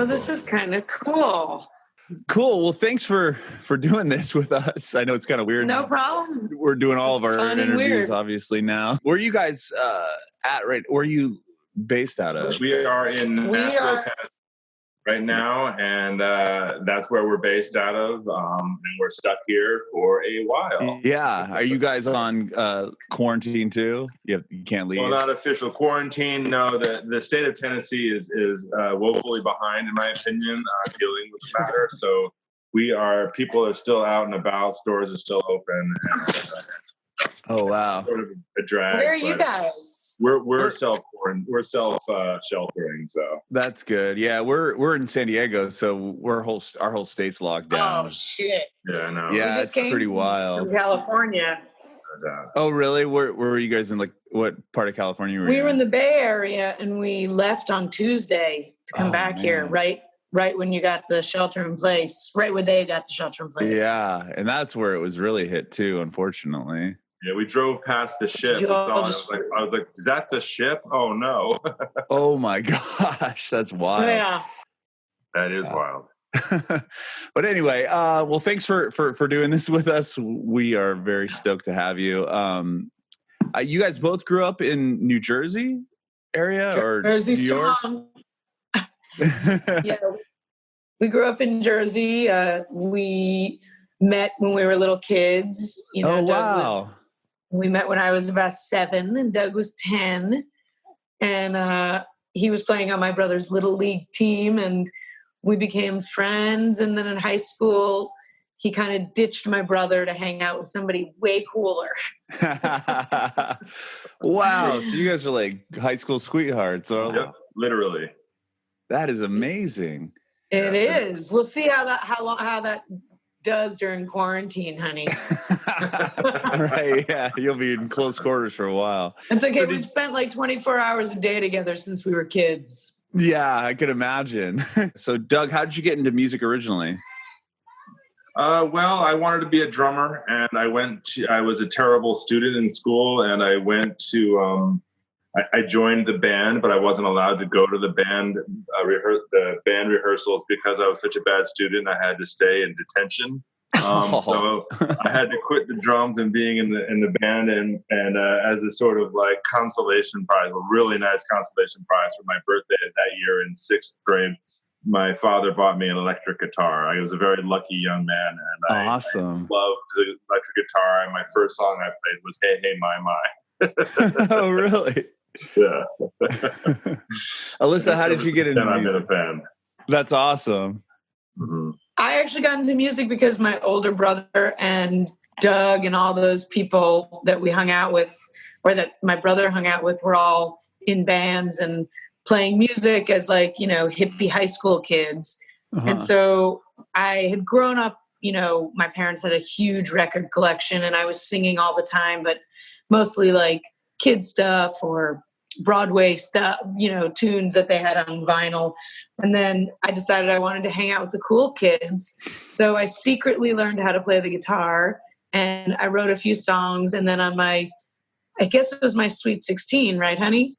So this is kind of cool. Cool. Well, thanks for doing this with us. I know it's kind of weird. No problem. We're doing all of our interviews, weird. obviously, now. Where are you guys at right? Where are you based out of? We are in Nashville, Tennessee right now, and that's where we're based out of. And we're stuck here for a while. Yeah. Are you guys on quarantine too? You can't leave? Well, not official quarantine. No, the state of Tennessee is woefully behind, in my opinion, dealing with the matter. So people are still out and about. Stores are still open. And, oh wow! Sort of a drag. Where are you guys? We're self sheltering. So that's good. Yeah, we're in San Diego, so our whole state's locked down. Oh shit! Yeah, I know. Yeah, it's pretty wild. From California. Oh really? Where were you guys in? Like, what part of California were you? We were in the Bay Area, and we left on Tuesday to come back here. Right when you got the shelter in place. Right when they got the shelter in place. Yeah, and that's where it was really hit too, unfortunately. Yeah, we drove past the ship. I was like, is that the ship? Oh no. Oh my gosh, that's wild. Yeah. That is wild. But anyway, well, thanks for doing this with us. We are very stoked to have you. You guys both grew up in New Jersey area or Jersey New York? strong. Yeah, we grew up in Jersey. We met when we were little kids. You know, oh wow. We met when I was about 7 and Doug was 10. And he was playing on my brother's little league team and we became friends. And then in high school, he kind of ditched my brother to hang out with somebody way cooler. Wow. So you guys are like high school sweethearts. Yeah, literally. That is amazing. It is. We'll see how that does during quarantine, honey. Right, yeah. You'll be in close quarters for a while. It's okay. We've spent like 24 hours a day together since we were kids. Yeah, I could imagine. So, Doug, how did you get into music originally? Well, I wanted to be a drummer, and I was a terrible student in school, and I went to, I joined the band, but I wasn't allowed to go to the band rehearsals because I was such a bad student. I had to stay in detention. So I had to quit the drums and being in the band, and as a sort of like consolation prize, a really nice consolation prize for my birthday that year in 6th grade, my father bought me an electric guitar. I was a very lucky young man, and I loved the electric guitar. And my first song I played was "Hey Hey My My." Oh, really? Yeah. Alyssa, how did you get into music? I'm in a band. That's awesome. Mm-hmm. I actually got into music because my older brother and Doug and all those people that we hung out with, or that my brother hung out with, were all in bands and playing music as like, you know, hippie high school kids. Uh-huh. And so I had grown up, you know, my parents had a huge record collection and I was singing all the time, but mostly like kid stuff or Broadway stuff, you know, tunes that they had on vinyl. And then I decided I wanted to hang out with the cool kids. So I secretly learned how to play the guitar and I wrote a few songs. And then on I guess it was my Sweet 16, right, honey?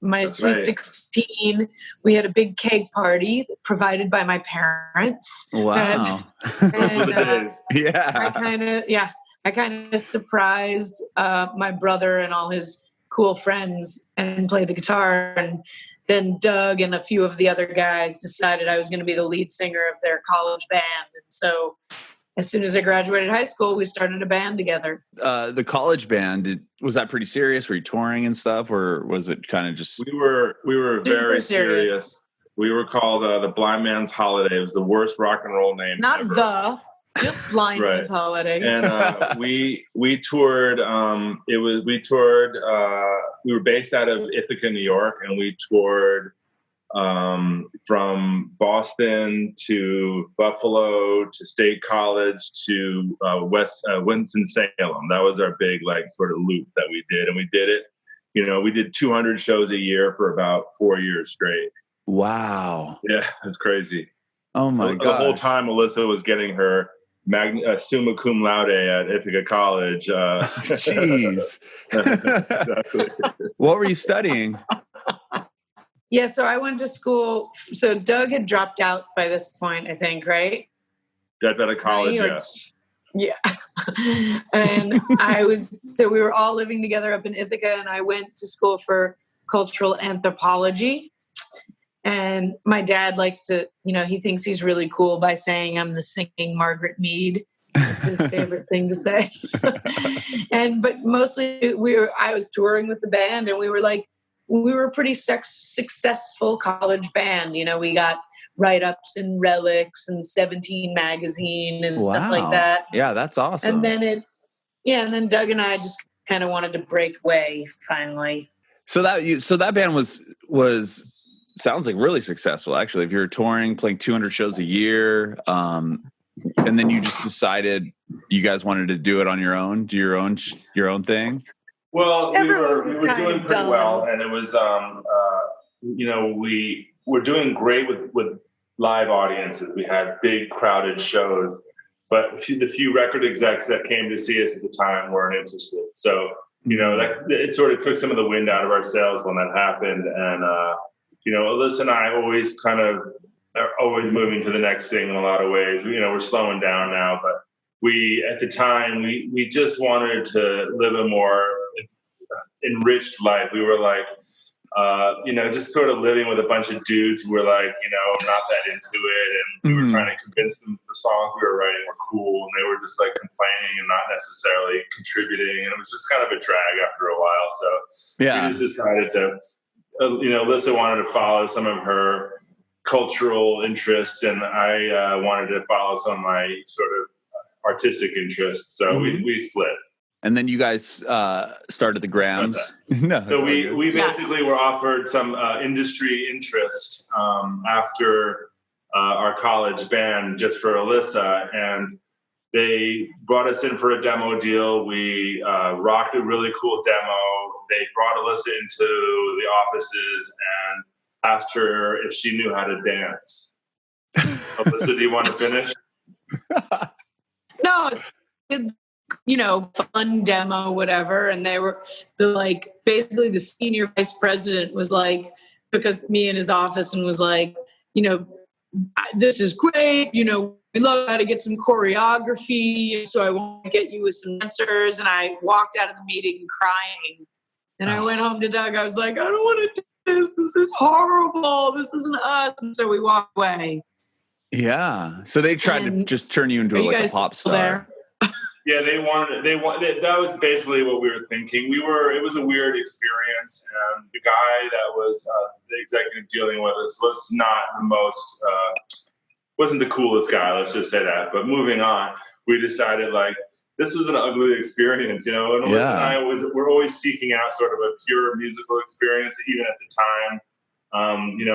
That's Sweet right. 16, we had a big cake party provided by my parents. Wow. And yeah. I kind of surprised my brother and all his cool friends and played the guitar. And then Doug and a few of the other guys decided I was going to be the lead singer of their college band. And so as soon as I graduated high school, we started a band together. The college band, was that pretty serious? Were you touring and stuff, or was it kind of just? We were very serious. We were called the Blind Man's Holiday. It was the worst rock and roll name Not ever. Just Blind right. Man's Holiday. And we toured. We were based out of Ithaca, New York, and we toured from Boston to Buffalo to State College to Winston-Salem. That was our big sort of loop that we did, and we did it. You know, we did 200 shows a year for about 4 years straight. Wow. Yeah, it's crazy. Oh my god! The whole time Alyssa was getting her summa cum laude at Ithaca College. Jeez. Exactly. What were you studying? Yeah, so I went to school. So Doug had dropped out by this point, I think, right? Got out of college, Right, or- yes. Yeah. And so we were all living together up in Ithaca, and I went to school for cultural anthropology. And my dad likes to, he thinks he's really cool by saying I'm the singing Margaret Mead. That's his favorite thing to say. But mostly I was touring with the band, and we were a pretty successful college band. We got write-ups in Relics and 17 magazine and stuff like that. Yeah, that's awesome. And then Doug and I just kind of wanted to break away finally. So that band was sounds like really successful, actually. If you're touring, playing 200 shows a year, and then you just decided you guys wanted to do it on your own, do your own thing. Well, we were doing pretty done. well, and it was, we were doing great with live audiences. We had big crowded shows, but the few record execs that came to see us at the time weren't interested. So, it sort of took some of the wind out of our sails when that happened. And, Alyssa and I always are always moving to the next thing in a lot of ways. We're slowing down now, but at the time, we just wanted to live a more enriched life. We were like, just sort of living with a bunch of dudes who were like, not that into it. And we were trying to convince them the songs we were writing were cool. And they were just like complaining and not necessarily contributing. And it was just kind of a drag after a while. So we just decided to, Alyssa wanted to follow some of her cultural interests, and I wanted to follow some of my sort of artistic interests. So we split. And then you guys started the Grahams. No, so we basically were offered some industry interest after our college band just for Alyssa, and they brought us in for a demo deal. We rocked a really cool demo. They brought Alyssa into the offices and asked her if she knew how to dance. Alyssa, do you want to finish? No, fun demo, whatever. And they were basically the senior vice president was like, because me in his office and was like, this is great. We love how to get some choreography. So I want to get you with some dancers. And I walked out of the meeting crying. And I went home to Doug. I was like, I don't want to do this. This is horrible. This isn't us. And so we walked away. Yeah. So they tried to just turn you into a pop star. Yeah, they wanted. That was basically what we were thinking. It was a weird experience, and the guy that was the executive dealing with us was not the most, wasn't the coolest guy. Let's just say that. But moving on, we decided this was an ugly experience, And Alyssa and I we're always seeking out sort of a pure musical experience, even at the time.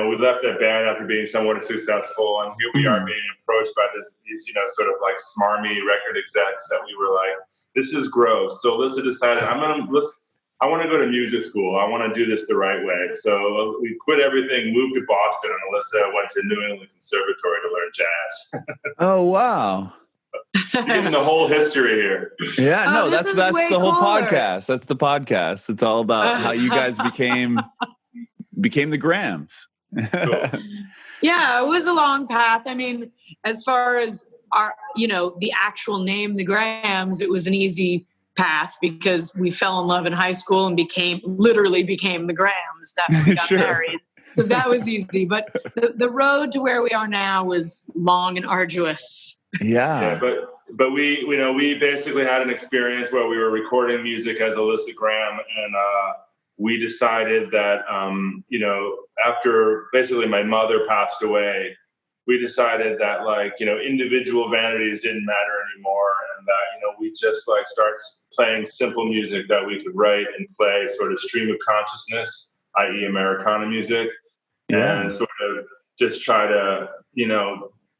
We left that band after being somewhat successful, and here we are being approached by these sort of like smarmy record execs that we were like, this is gross. So Alyssa decided, I want to go to music school. I want to do this the right way. So we quit everything, moved to Boston, and Alyssa went to New England Conservatory to learn jazz. Oh, wow. Given the whole history here. Yeah, no, that's the whole cooler. podcast. That's the podcast. It's all about how you guys became the Grahams. Cool. Yeah, it was a long path. I mean, as far as our, the actual name, the Grahams, it was an easy path because we fell in love in high school and literally became the Grahams after we got married. So that was easy. But the road to where we are now was long and arduous. Yeah. But we basically had an experience where we were recording music as Alyssa Graham, and we decided that, after basically my mother passed away, we decided that individual vanities didn't matter anymore, and that, we just start playing simple music that we could write and play, sort of stream of consciousness, i.e. Americana music, and sort of just try to,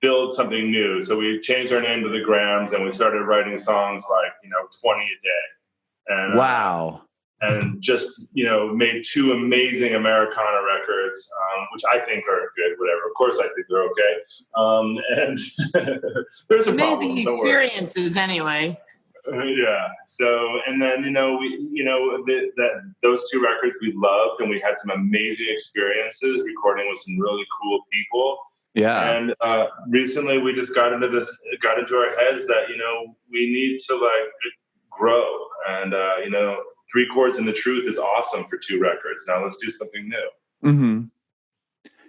build something new. So we changed our name to the Grahams, and we started writing songs 20 a day. And wow. And just, made two amazing Americana records, which I think are good, whatever. Of course, I think they're okay. And there's some amazing problems, experiences anyway. Yeah. So, and then, those two records we loved, and we had some amazing experiences recording with some really cool people. Yeah. And recently we just got into our heads that, we need to like grow, and, 3 Chords and the Truth is awesome for 2 records. Now let's do something new. Mm-hmm.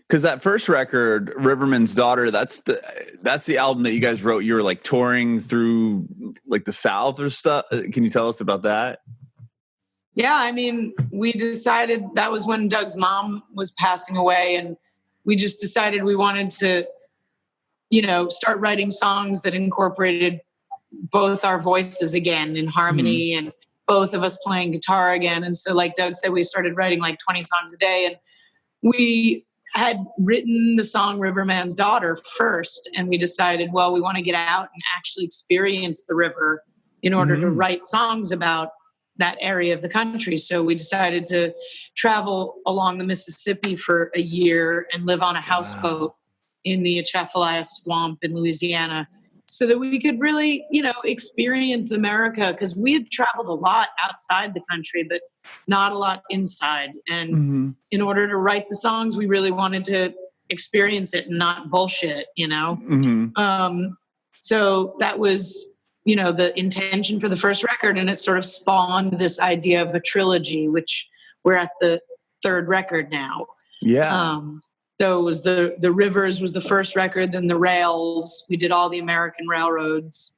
Because that first record, Riverman's Daughter, that's the album that you guys wrote. You were like touring through like the South or stuff. Can you tell us about that? Yeah, I mean, we decided that was when Doug's mom was passing away, and we just decided we wanted to, start writing songs that incorporated both our voices again in harmony, and both of us playing guitar again. And so, like Doug said, we started writing like 20 songs a day, and we had written the song Riverman's Daughter first, and we decided, well, we want to get out and actually experience the river in order to write songs about that area of the country. So we decided to travel along the Mississippi for a year and live on a houseboat in the Atchafalaya Swamp in Louisiana, so that we could really, experience America, because we had traveled a lot outside the country, but not a lot inside. And in order to write the songs, we really wanted to experience it and not bullshit, So that was, the intention for the first record. And it sort of spawned this idea of a trilogy, which we're at the 3rd record now. Yeah. So it was the Rivers was the first record, then the Rails. We did all the American railroads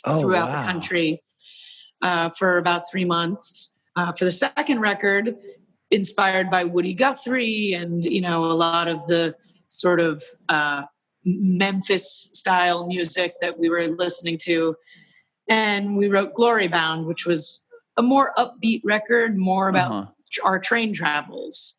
throughout the country for about 3 months. For the second record, inspired by Woody Guthrie and, a lot of the sort of Memphis style music that we were listening to. And we wrote Glory Bound, which was a more upbeat record, more about our train travels.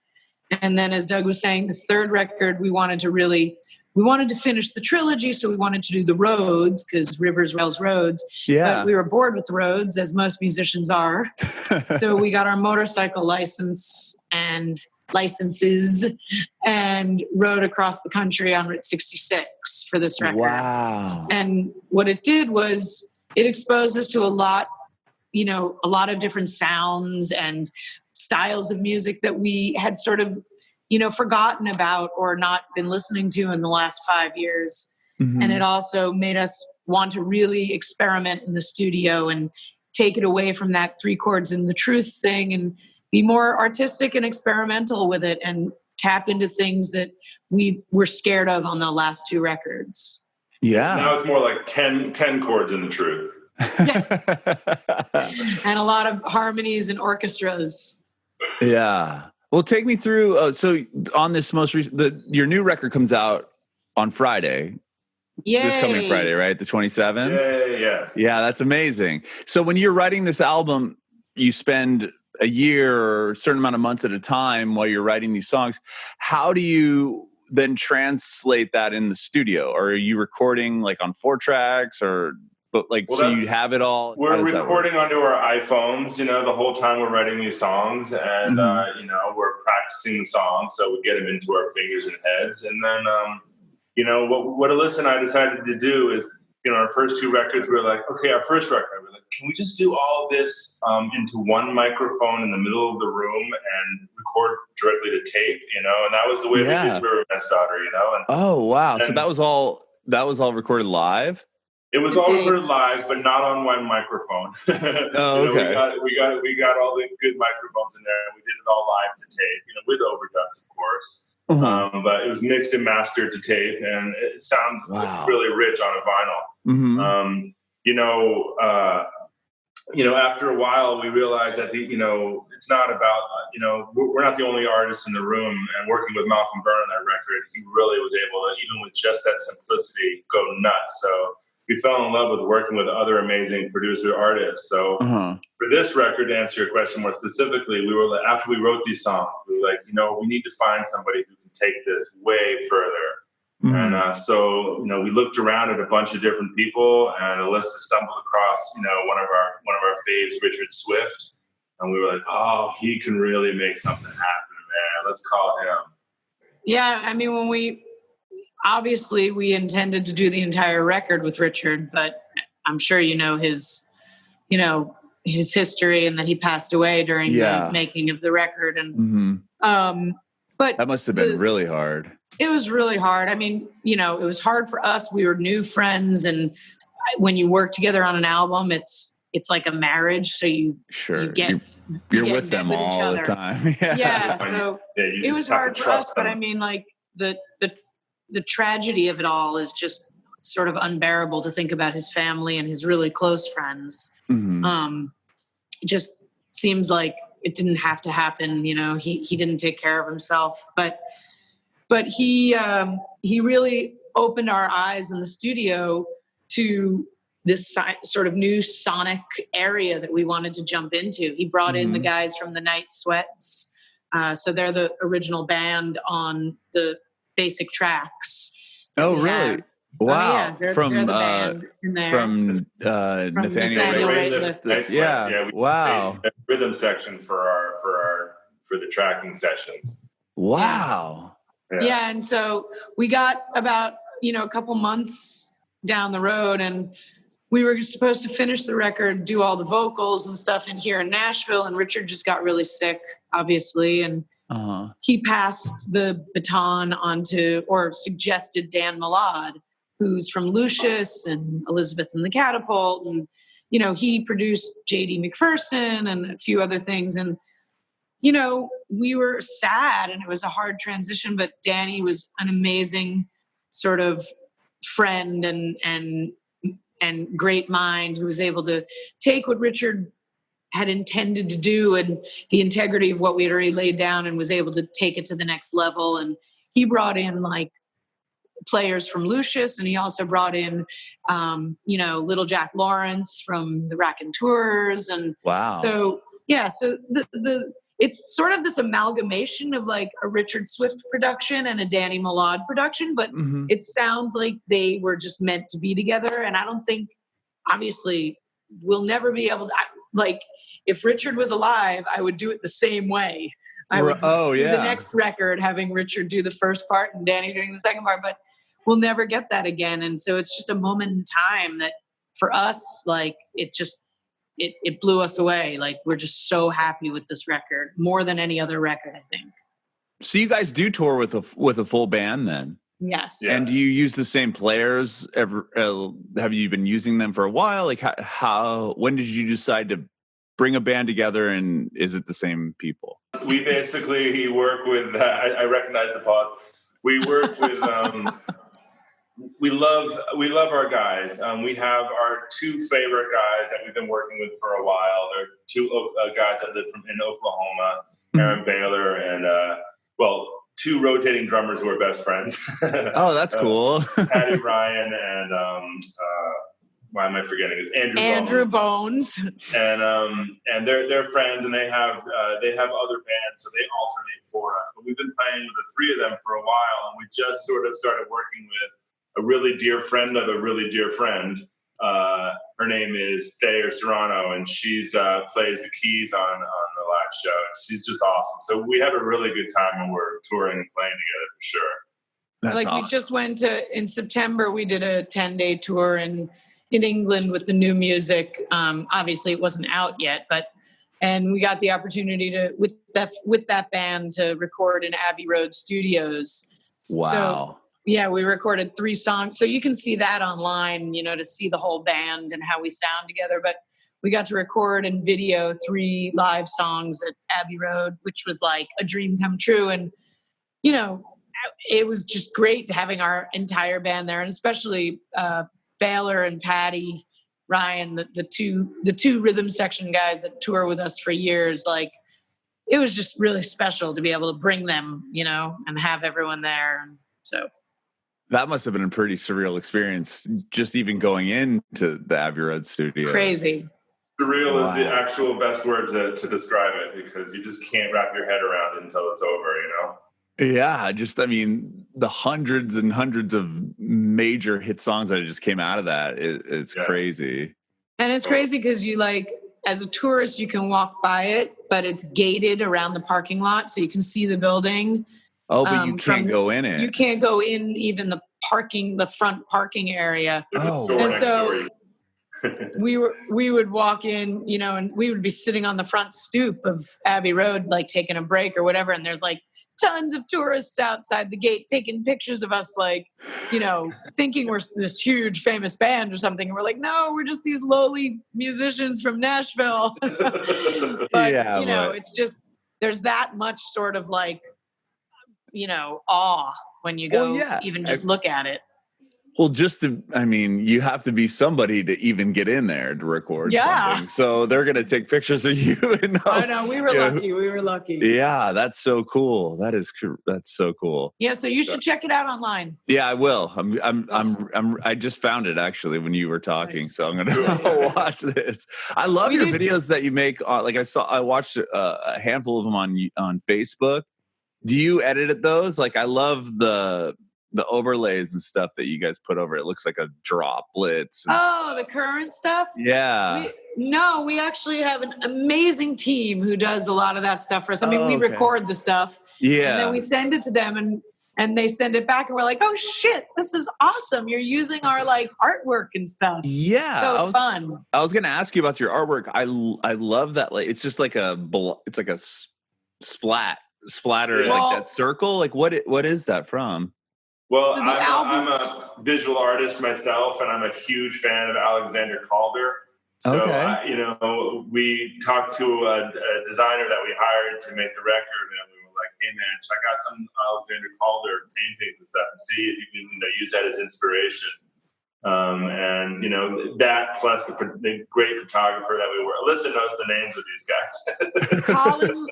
And then, as Doug was saying, this 3rd record, we wanted to finish the trilogy. So we wanted to do the roads, because Rivers, Rails, Roads. Yeah. But we were bored with the roads, as most musicians are. So we got our motorcycle licenses and rode across the country on Route 66 for this record. Wow. And what it did was it exposed us to a lot of different sounds and styles of music that we had sort of, forgotten about or not been listening to in the last 5 years. And it also made us want to really experiment in the studio and take it away from that 3 Chords and the Truth thing and be more artistic and experimental with it and tap into things that we were scared of on the last 2 records. Yeah. Now it's more like 10 chords in the truth. And a lot of harmonies and orchestras. Yeah. Well, take me through. So on this most recent, your new record comes out on Friday. Yay. This coming Friday, right? The 27th? Yay, yes. Yeah, that's amazing. So when you're writing this album, you spend a year or a certain amount of months at a time while you're writing these songs. How do you then translate that in the studio? Or are you recording like on 4 tracks or... But so you have it all. We're recording onto our iPhones, the whole time we're writing these songs, and we're practicing the songs, so we get them into our fingers and heads. And then, what Alyssa and I decided to do is, our first 2 records, we were like, okay, our first record, we're like, can we just do all this into one microphone in the middle of the room and record directly to tape, And that was the way we did Riverman's Daughter, And, oh wow! So that was all recorded live. It was all recorded live, but not on one microphone. Oh, okay. We got all the good microphones in there, and we did it all live to tape, with overdubs, of course. But it was mixed and mastered to tape, and it sounds really rich on a vinyl. After a while, we realized that it's not about we're not the only artists in the room. And working with Malcolm Byrne on that record, he really was able to, even with just that simplicity, go nuts. So we fell in love with working with other amazing producer artists. So for this record, to answer your question more specifically, we were like, after we wrote these songs, we were like, we need to find somebody who can take this way further. And so we looked around at a bunch of different people, and Alyssa stumbled across one of our faves, Richard Swift, and we were like, oh, he can really make something happen, man. Let's call him. Yeah, I mean, obviously we intended to do the entire record with Richard, but I'm sure his his history and that he passed away during the making of the record. And, but that must've been really hard. It was really hard. I mean, it was hard for us. We were new friends. And when you work together on an album, it's like a marriage. So you're with them all the time. Yeah. So it was hard for us, but I mean, like the tragedy of it all is just sort of unbearable to think about his family and his really close friends. It just seems like it didn't have to happen. He didn't take care of himself, but he really opened our eyes in the studio to this sort of new sonic area that we wanted to jump into. He brought in the guys from the Night Sweats. So they're the original band on the basic tracks. Oh, really? Wow. They're the band in there. From Nathaniel Rateliff. Yeah. Wow. A rhythm section for the tracking sessions. Wow. Yeah. And so we got about, a couple months down the road, and we were supposed to finish the record, do all the vocals and stuff in here in Nashville. And Richard just got really sick, obviously. And he passed the baton or suggested Dan Malad, who's from Lucius and Elizabeth and the Catapult. And, he produced J.D. McPherson and a few other things. And, we were sad, and it was a hard transition, but Danny was an amazing sort of friend and great mind who was able to take what Richard had intended to do and the integrity of what we had already laid down, and was able to take it to the next level. And he brought in like players from Lucius, and he also brought in, Little Jack Lawrence from the Raconteurs. And wow. So, so it's sort of this amalgamation of like a Richard Swift production and a Danny Malad production, but it sounds like they were just meant to be together. And I don't think, obviously, we'll never be able to, if Richard was alive, I would do it the same way. I would do the next record, having Richard do the first part and Danny doing the second part, but we'll never get that again. And so it's just a moment in time that for us, it blew us away. Like, we're just so happy with this record, more than any other record, I think. So you guys do tour with a full band then? Yes. And do you use the same players have you been using them for a while? Like when did you decide to bring a band together, and is it the same people? We basically work with, I recognize the pause. We work with, we love our guys. We have our two favorite guys that we've been working with for a while. They're two guys that live in Oklahoma, Aaron Baylor and, two rotating drummers who are best friends. Oh, that's cool. Patty Ryan and, why am I forgetting? It's Andrew Bones. And they're friends, and they have other bands, so they alternate for us. But we've been playing with the three of them for a while, and we just sort of started working with a really dear friend of a really dear friend. Her name is Thayer Serrano, and she's plays the keys on the last show. She's just awesome. So we have a really good time when we're touring and playing together for sure. That's awesome. We just went in September, we did a 10-day tour in England with the new music. Obviously it wasn't out yet, and we got the opportunity to, with that band, to record in Abbey Road Studios. Wow. So, we recorded 3 songs. So you can see that online, to see the whole band and how we sound together. But we got to record and video 3 live songs at Abbey Road, which was like a dream come true. And, it was just great to having our entire band there, and especially Baylor and Patty Ryan, the two rhythm section guys that tour with us for years. Like, it was just really special to be able to bring them, and have everyone there. And so that must have been a pretty surreal experience, just even going into the Abbey Road studio. Crazy. Surreal is the actual best word to describe it, because you just can't wrap your head around it until it's over, Yeah, the hundreds and hundreds of major hit songs that just came out of that. It's crazy. And it's crazy because as a tourist, you can walk by it, but it's gated around the parking lot, so you can see the building. Oh, but you can't go in it. You can't go in even the front parking area. There's a store next door. we would walk in, you know, and we would be sitting on the front stoop of Abbey Road, like taking a break or whatever. And there's like tons of tourists outside the gate taking pictures of us, like, you know, thinking we're this huge famous band or something. And we're like, no, we're just these lowly musicians from Nashville. But, you know, it's just, there's that much sort of like, you know, awe when you go even just look at it. Well, you have to be somebody to even get in there to record something. So they're going to take pictures of you. And I know, we were lucky. We were lucky. Yeah, that's so cool. That's so cool. Yeah, so you should check it out online. Yeah, I will. I just found it actually when you were talking, Nice. so I'm gonna watch this. I love your videos that you make. I watched a handful of them on Facebook. Do you edit those? Like, I love the overlays and stuff that you guys put over it. It looks like a drop blitz. The current stuff? Yeah. We actually have an amazing team who does a lot of that stuff for us. I mean, we record the stuff. Yeah. And then we send it to them and they send it back and we're like, oh shit, this is awesome. You're using our like artwork and stuff. Yeah. So fun. I was going to ask you about your artwork. I love that. Like, it's just like a splatter, like that circle. Like what is that from? Well, I'm a visual artist myself, and I'm a huge fan of Alexander Calder. So, we talked to a designer that we hired to make the record, and we were like, hey, man, check out some Alexander Calder paintings and stuff and see if you can use that as inspiration. And, that plus the great photographer that we were. Alyssa knows the names of these guys. Colin,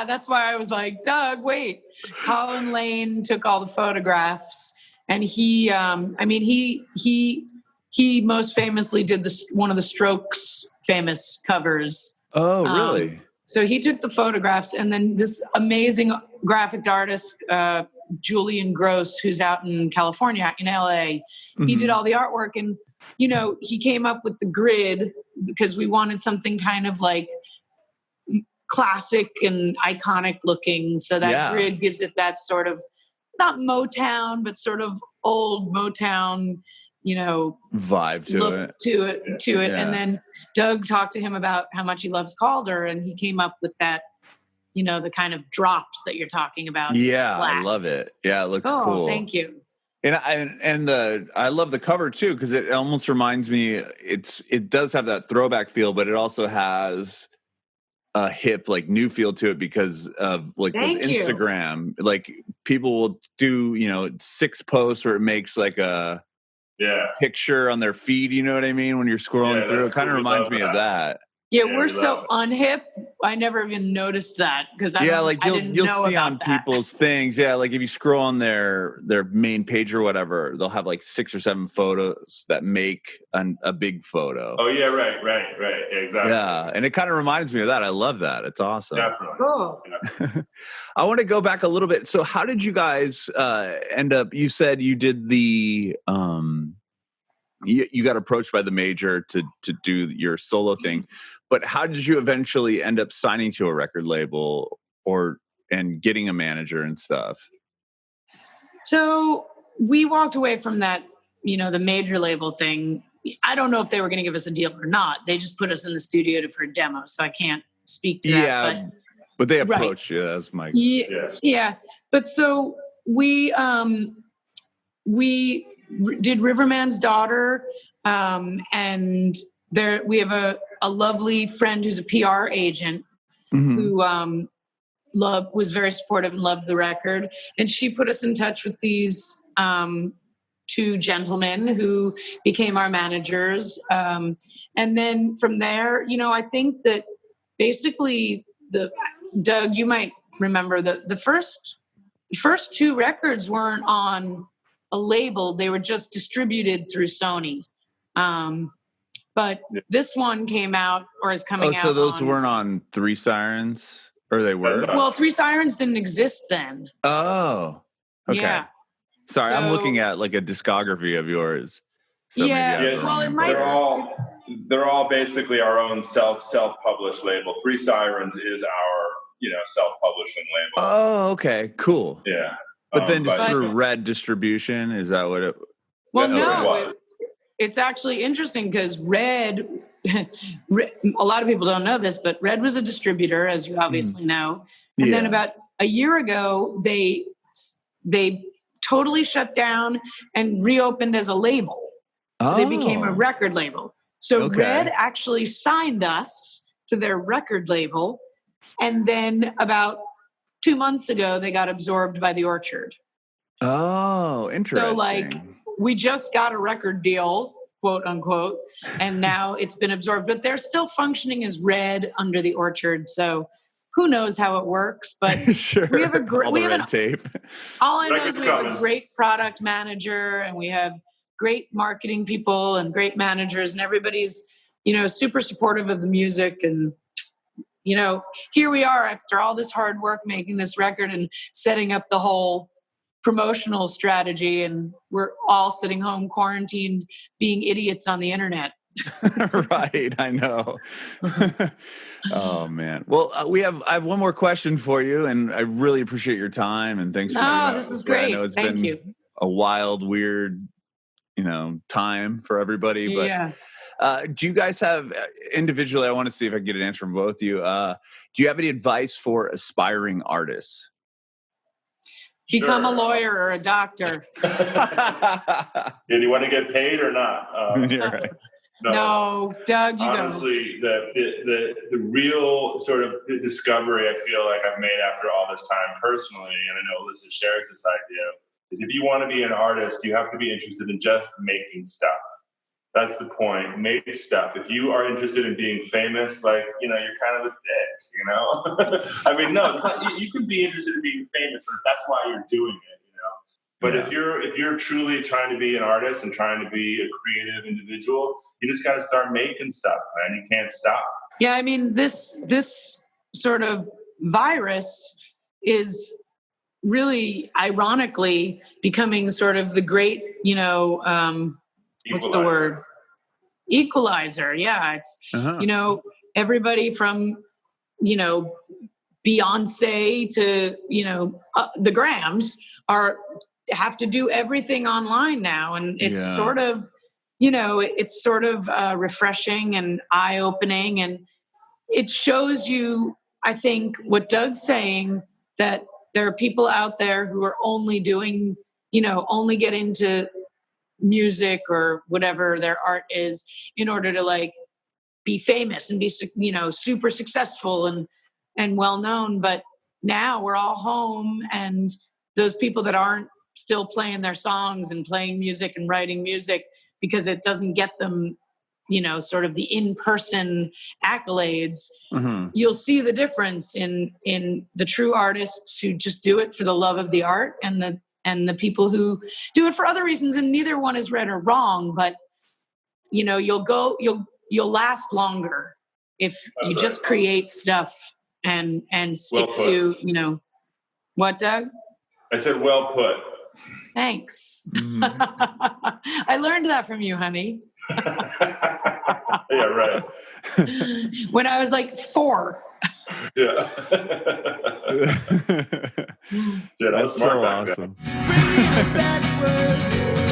that's why I was like, Doug, wait. Colin Lane took all the photographs, and he most famously did one of the Strokes famous covers. Oh, really? So he took the photographs, and then this amazing graphic artist, Julian Gross, who's out in California, in LA, he did all the artwork, and he came up with the grid because we wanted something kind of like classic and iconic looking. So that grid gives it that sort of not Motown, but sort of old Motown, vibe to it. Yeah. And then Doug talked to him about how much he loves Calder, and he came up with that, the kind of drops that you're talking about. Yeah, splats. I love it. Yeah, it looks cool. Thank you. And I love the cover too, because it almost reminds me. It does have that throwback feel, but it also has a hip, like, new feel to it because of like with Instagram. Like, people will do 6 posts where it makes like a picture on their feed. You know what I mean? When you're scrolling through, it kind of reminds me of that. Yeah, we're so unhip. I never even noticed that because you'll see on people's things. Yeah, like if you scroll on their main page or whatever, they'll have like 6 or 7 photos that make a big photo. Oh yeah, right, exactly. Yeah, and it kind of reminds me of that. I love that. It's awesome. Definitely. Cool. Yeah. I want to go back a little bit. So, how did you guys end up? You said you did the. You got approached by the major to do your solo thing, but how did you eventually end up signing to a record label and getting a manager and stuff? So we walked away from that, the major label thing. I don't know if they were going to give us a deal or not. They just put us in the studio for a demo, so I can't speak to that. But they approached you. That's my yeah. But so we did Riverman's Daughter, and we have a lovely friend who's a PR agent who was very supportive and loved the record, and she put us in touch with these 2 gentlemen who became our managers, and then from there, I think that basically Doug, you might remember the first 2 records weren't on a label. They were just distributed through Sony. But this one came out or is coming out. Oh, so those weren't on 3 Sirens? Or they were? Well, 3 Sirens didn't exist then. Oh, okay. Yeah. Sorry, I'm looking at like a discography of yours. So they're all basically our own self-published label. 3 Sirens is our, self-publishing label. Oh, okay, cool. Yeah. But then just through Red Distribution, is that what it? Well, no. it's actually interesting because Red, a lot of people don't know this, but Red was a distributor, as you obviously know. And then about a year ago, they totally shut down and reopened as a label. So they became a record label. So Red actually signed us to their record label. And then about 2 months ago, they got absorbed by the Orchard. Oh, interesting. So like we just got a record deal, quote unquote, and now it's been absorbed, but they're still functioning as Red under the Orchard. So who knows how it works, but sure. we have a great, tape. All I know is we have a great product manager and we have great marketing people and great managers, and everybody's, super supportive of the music. And, here we are after all this hard work making this record and setting up the whole promotional strategy, and we're all sitting home quarantined being idiots on the internet. Right, I know. Oh man. Well, I have one more question for you, and I really appreciate your time, and thanks for this is great. I know it's Thank been you. A wild, weird, time for everybody, but do you guys have individually, I want to see if I can get an answer from both of you. Do you have any advice for aspiring artists? Become a lawyer or a doctor. Do you want to get paid or not? You're right. No, Doug, you honestly, the real sort of discovery I feel like I've made after all this time personally, and I know Alyssa shares this idea, is if you want to be an artist, you have to be interested in just making stuff. That's the point. Make stuff. If you are interested in being famous, you're kind of a dick, I mean, no, it's not, you can be interested in being famous, but that's why you're doing it, But if you're truly trying to be an artist and trying to be a creative individual, you just got to start making stuff, man. You can't stop. Yeah, I mean, this sort of virus is really, ironically, becoming sort of the great, what's the word? Equalizer. Yeah, it's everybody from Beyonce to the Grahams have to do everything online now, and it's sort of refreshing and eye-opening, and it shows you, I think, what Doug's saying, that there are people out there who are only doing, only get into music or whatever their art is in order to be famous and be, super successful and well known. But now we're all home, and those people that aren't still playing their songs and playing music and writing music because it doesn't get them, sort of the in-person accolades, you'll see the difference in the true artists who just do it for the love of the art, and the people who do it for other reasons. And neither one is right or wrong, but you'll last longer if you just create stuff and stick to, what, Doug? I said, well put. Thanks. I learned that from you, honey. Yeah, right. When I was 4. Yeah. Yeah, That's smart so back awesome. then.